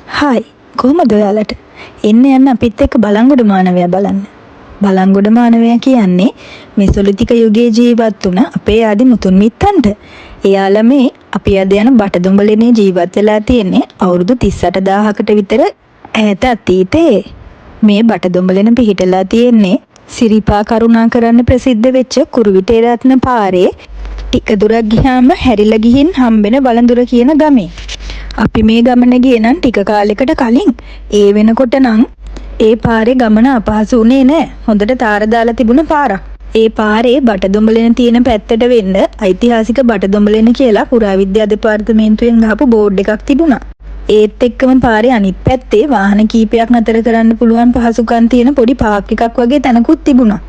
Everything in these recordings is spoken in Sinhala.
හායි කොහොමද ඔයාලට? එන්න යන්න අපිත් එක්ක බලංගොඩ මානවයා බලන්න. බලංගොඩ මානවයා කියන්නේ මෙසොලිතික යුගයේ ජීවත් වුණ අපේ ආදි මුතුන් මිත්තන්ට. එයාලා මේ අපි අද යන බටදුඹලනේ ජීවත් වෙලා තියෙන්නේ අවුරුදු 38000කට විතර ඈත අතීතයේ. මේ බටදුඹලන පිහිටලා තියෙන්නේ සිරිපා කරුණාකරන්න ප්‍රසිද්ධ වෙච්ච කුරුවිටේ රත්න පාරේ ටික දුරක් ගියාම හැරිලා ගිහින් හම්බෙන වළඳුර කියන ගමේ. අපි මේ ගමන ගියේ නම් ටික කාලෙකට කලින්. ඒ වෙනකොට නම් ඒ පාරේ ගමන අපහසු වුණේ නෑ. හොඳට තාර දාලා තිබුණ පාරක්. ඒ පාරේ බටදොඹලෙන තියෙන පැත්තට වෙන්න ඓතිහාසික බටදොඹලෙන කියලා පුරාවිද්‍යා දෙපාර්තමේන්තුවෙන් ගහපු බෝඩ් එකක් තිබුණා. ඒත් එක්කම පාරේ අනිත් පැත්තේ වාහන කීපයක් නතර කරන්න පුළුවන් පහසුකම් තියෙන පොඩි පාක් එකක් වගේ තැනකුත් තිබුණා.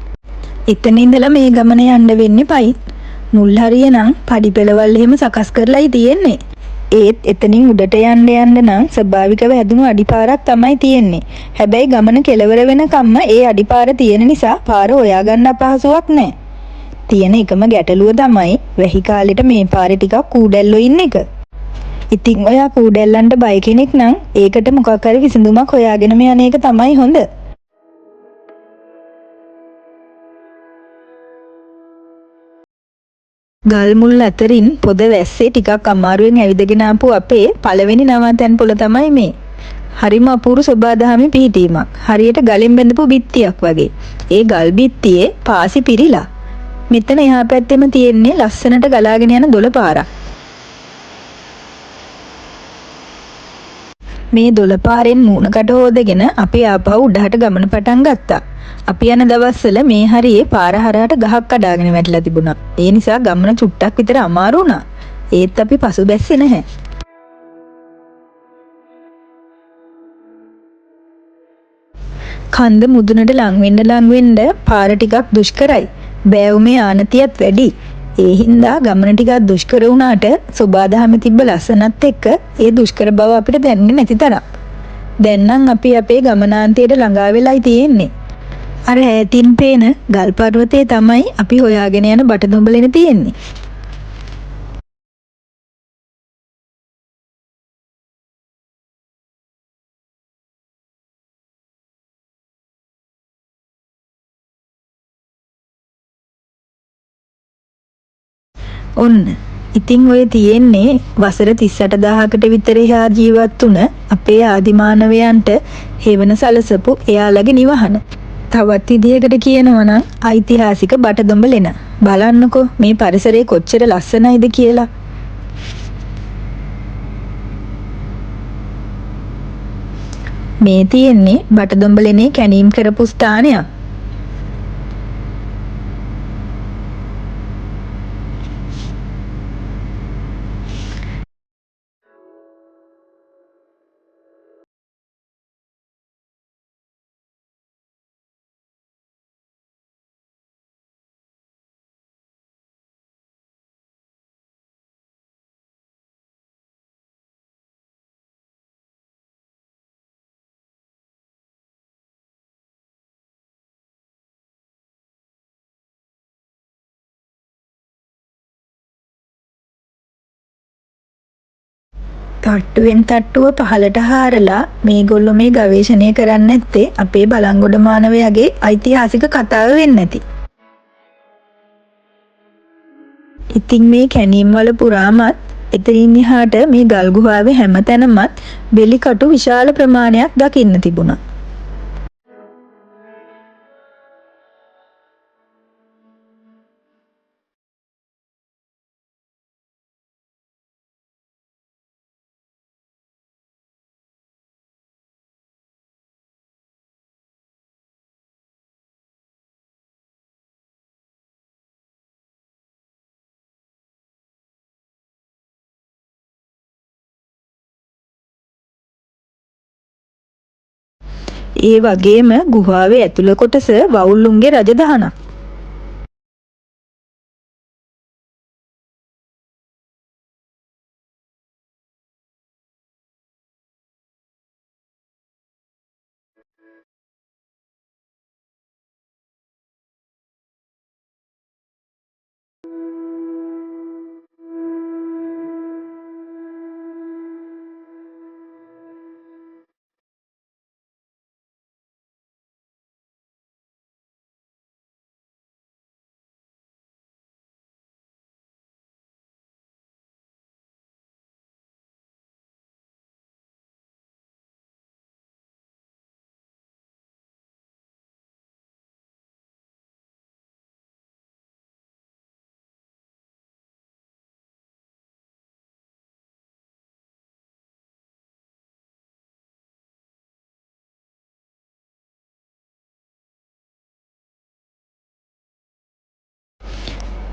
එතන ඉඳලා මේ ගමන යන්න වෙන්නේ පයින්. මුල් හරිය නම් පඩි පෙළවල් එහෙම සකස් කරලායි තියෙන්නේ. ඒත් එතනින් උඩට යන්න නම් ස්වභාවිකව හැදුණු අඩිපාරක් තමයි තියෙන්නේ. හැබැයි ගමන කෙලවර වෙනකම්ම ඒ අඩිපාර තියෙන නිසා පාර හොයාගන්න අපහසුයක් නැහැ. තියෙන එකම ගැටලුව තමයි වැහි කාලෙට මේ පාරේ ටිකක් කූඩැල්ලෝ ඉන්න එක. ඉතින් ඔයා කූඩැල්ලන්ට බය කෙනෙක් නම් ඒකට මොකක් හරි විසඳුමක් හොයාගෙනම යන එක තමයි හොඳ. ගල් මුල් අතරින් පොද වැස්සේ ටිකක් අමාරුවෙන් ඇවිදගෙන ආපු අපේ පළවෙනි නවාතැන් පොළ තමයි මේ. හරිම අපූර්ව සෝබාදහමේ පිහිටීමක්. හරියට ගලෙන් බැඳපු බිත්තියක් වගේ. ඒ ගල් බිත්තියේ පාසි පිරීලා. මෙතන එහා පැත්තෙම තියෙන්නේ ලස්සනට ගලාගෙන යන දොළ පාරක්. මේ දොළ පාරෙන් මූණකට හොදගෙන අපි ආපහු උඩහට ගමන පටන් ගත්තා. අපි යන දවස්වල මේ හරියේ පාර හරහට ගහක් කඩාගෙන වැටිලා තිබුණා. ඒ නිසා ගමන චුට්ටක් විතර අමාරු වුණා. ඒත් අපි පසුබැස්සේ නැහැ. කන්ද මුදුනට ලං වෙන්න පාර ටිකක් දුෂ්කරයි. බෑවුමේ ආනතියත් වැඩි. ඒ හින්දා ගමන ටිකක් දුෂ්කර වුණාට සෝබාදහමේ තිබ්බ ලස්සනත් එක්ක ඒ දුෂ්කර බව අපිට දැනෙන්නේ නැති තරම්. දැන් නම් අපි අපේ ගමනාන්තයට ළඟා වෙලායි තියෙන්නේ. අර ඈතින් පේන ගල් පර්වතයේ තමයි අපි හොයාගෙන යන බටදොඹලෙන තියෙන්නේ. ඔන්න. ඉතින් ඔය තියෙන්නේ වසර 38000කට විතර එහා ජීවත් වුණ අපේ ආදිමානවයන්ට හේවන සලසපු එයාලගේ නිවහන. තවත් විදිහකට කියනවා නම් ඓතිහාසික බටදොඹලෙන. බලන්නකෝ මේ පරිසරය කොච්චර ලස්සනයිද කියලා. මේ තියෙන්නේ බටදොඹලෙනේ කැණීම් කරපු ස්ථානයක්. තට්ටුවෙන් තට්ටුව පහලට හාරලා මේගොල්ලෝ මේ ගවේෂණය කරන්න නැත්තේ අපේ බලංගොඩ මානවයාගේ ඓතිහාසික කතාව වෙන්න ඇති. ඉතින් මේ කැණීම් වල පුරාමත් එතනින් එහාට මේ ගල් ගුහාවේ හැම තැනමත් බෙලිකටු විශාල ප්‍රමාණයක් දකින්න තිබුණා. ඒ වගේම ගුහාවේ ඇතුළ කොටස වවුල්ලුන්ගේ රජදහනක්.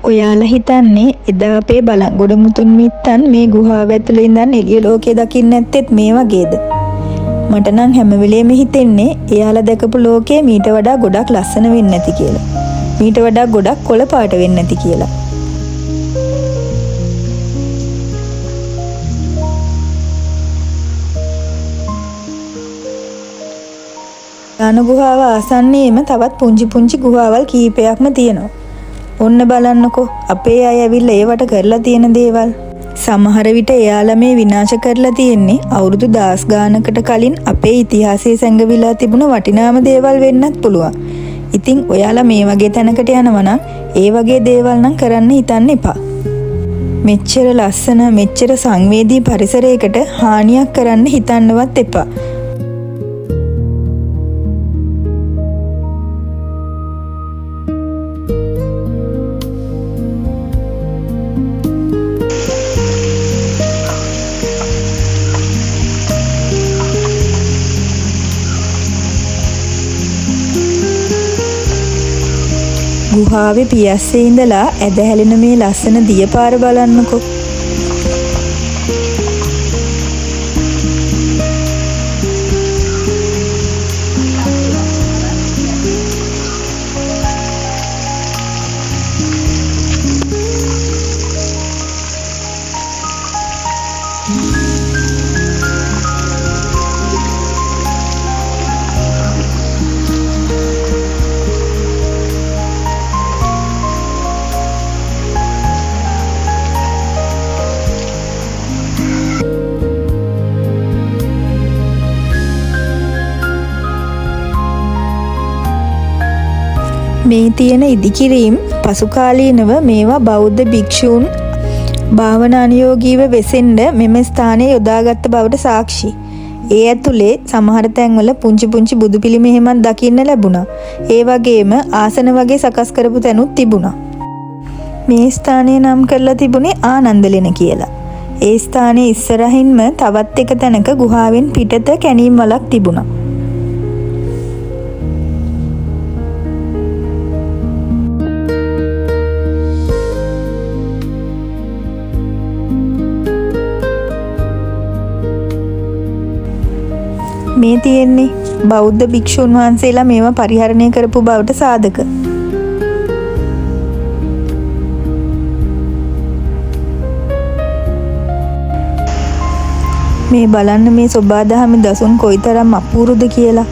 ඔයාලා හිතන්නේ එදා අපේ බලංගොඩ මුතුන් මිත්තන් මේ ගුහාව ඇතුළේ ඉඳන් එළිය ලෝකේ දකින්න නැත්තේත් මේ වගේද? මට නම් හැම වෙලේම හිතෙන්නේ එයාලා දැකපු ලෝකේ මීට වඩා ගොඩක් ලස්සන වෙන්නේ නැති කියලා. මීට වඩා ගොඩක් කොළ පාට වෙන්නේ නැති කියලා. දාන ගුහාව ආසන්නයේම තවත් පුංචි ගුහාවල් කීපයක්ම තියෙනවා. ඔන්න බලන්නකෝ අපේ අය ඇවිල්ලා ඒවට කරලා තියෙන දේවල්. සමහර විට එයාලා මේ විනාශ කරලා තියෙන්නේ අවුරුදු 10 ගානකට කලින් අපේ ඉතිහාසයේ සැඟවිලා තිබුණ වටිනාම දේවල් වෙන්නත් පුළුවන්. ඉතින් ඔයාලා මේ වගේ තැනකට යනවා නම් ඒ වගේ දේවල් නම් කරන්න හිතන්න එපා. මෙච්චර ලස්සන මෙච්චර සංවේදී පරිසරයකට හානියක් කරන්න හිතන්නවත් එපා. ගුහාවේ පියස්සේ ඉඳලා ඇද හැලෙන මේ ලස්සන දියපාර බලන්නකෝ. මේ තියෙන ඉදිකිරීම් පසුකාලීනව මේවා බෞද්ධ භික්ෂූන් භාවනානුයෝගීව වෙසෙන්න මෙම ස්ථානයේ යොදාගත්ත බවට සාක්ෂි. ඒ ඇතුලේ සමහර තැන්වල පුංචි බුදු පිළිම එහෙමත් දකින්න ලැබුණා. ඒ වගේම ආසන වගේ සකස් කරපු තැනුත් තිබුණා. මේ ස්ථානය නම් කරලා තිබුණේ ආනන්දලෙන කියලා. ඒ ස්ථානයේ ඉස්සරහින්ම තවත් එක තැනක ගුහාවෙන් පිටත කැණීම් වලක් තිබුණා. මේ තියෙන්නේ බෞද්ධ භික්ෂුන් වහන්සේලා මේවා පරිහරණය කරපු බවට සාධක. මේ බලන්න මේ සෝබාදහමේ දසුන් කොයිතරම් අපූර්වද කියලා.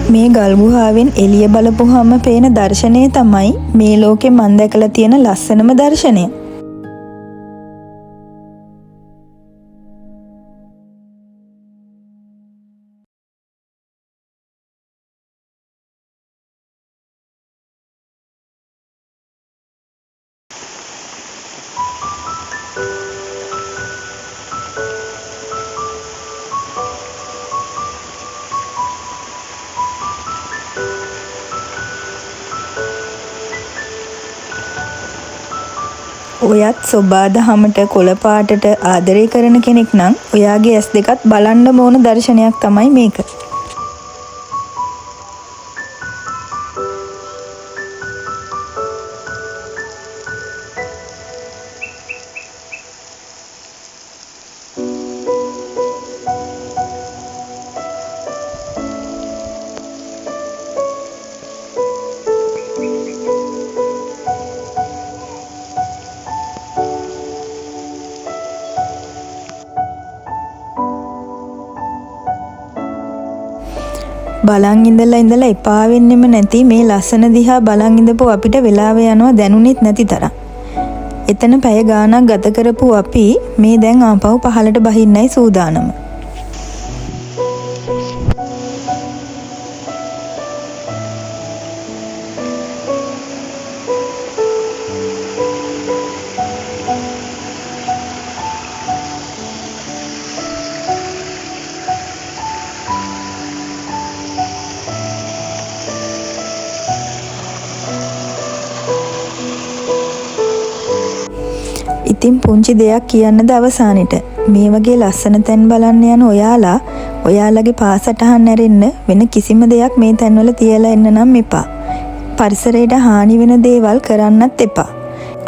මේ ගල් ගුහාවෙන් එළිය බලපුවාම පේන දර්ශනය තමයි මේ ලෝකේ මම දැකලා තියෙන ලස්සනම දර්ශනය. ඔයත් සෝබාදහමට කොළ පාටට ආදරය කරන කෙනෙක් නම් ඔයාගේ ඇස් දෙකත් බලන්න ඕන දර්ශනයක් තමයි මේක. බලන් ඉඳලා එපා වෙන්නෙම නැති මේ ලස්සන දිහා බලන් ඉඳපුව අපිට වෙලාව යනවා දැනුනෙත් නැති තරම්. එතන පැය ගාණක් ගත කරපු අපි මේ දැන් ආපහු පහලට බහින්නයි සූදානම. ඉතින් පුංචි දෙයක් කියන්නද අවසානෙට මේ වගේ ලස්සන තැන් බලන්න යන ඔයාලගේ පාසටහන් නැරෙන්න වෙන කිසිම දෙයක් මේ තැන්වල තියලා එන්න නම් එපා. පරිසරයට හානි වෙන දේවල් කරන්නත් එපා.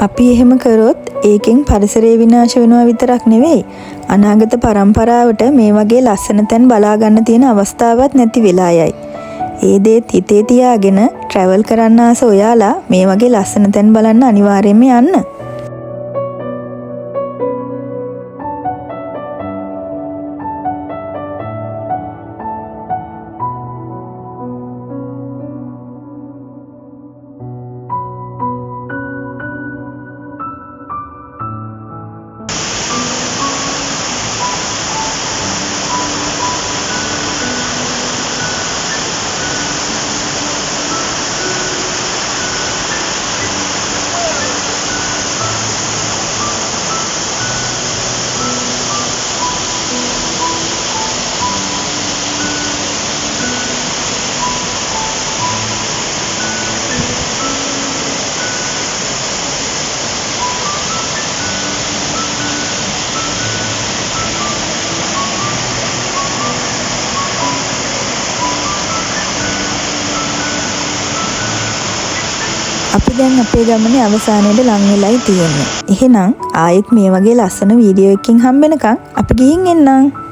අපි එහෙම කරොත් ඒකෙන් පරිසරය විනාශ වෙනවා විතරක් නෙවෙයි අනාගත පරම්පරාවට මේ වගේ ලස්සන තැන් බලා ගන්න තියෙන අවස්ථාවක් නැති වෙලා යයි. ඒ දේත් හිතේ තියාගෙන ට්‍රැවල් කරන්න ආස ඔයාලා මේ වගේ ලස්සන තැන් බලන්න අනිවාර්යයෙන්ම යන්න. අපි දැන් අපේ ගමනේ අවසානයේ ලං වෙලයි තියෙන්නේ. එහෙනම් ආයෙත් මේ වගේ ලස්සන වීඩියෝ එකකින් හම්බෙනකන් අපි ගිහින් එන්නම්.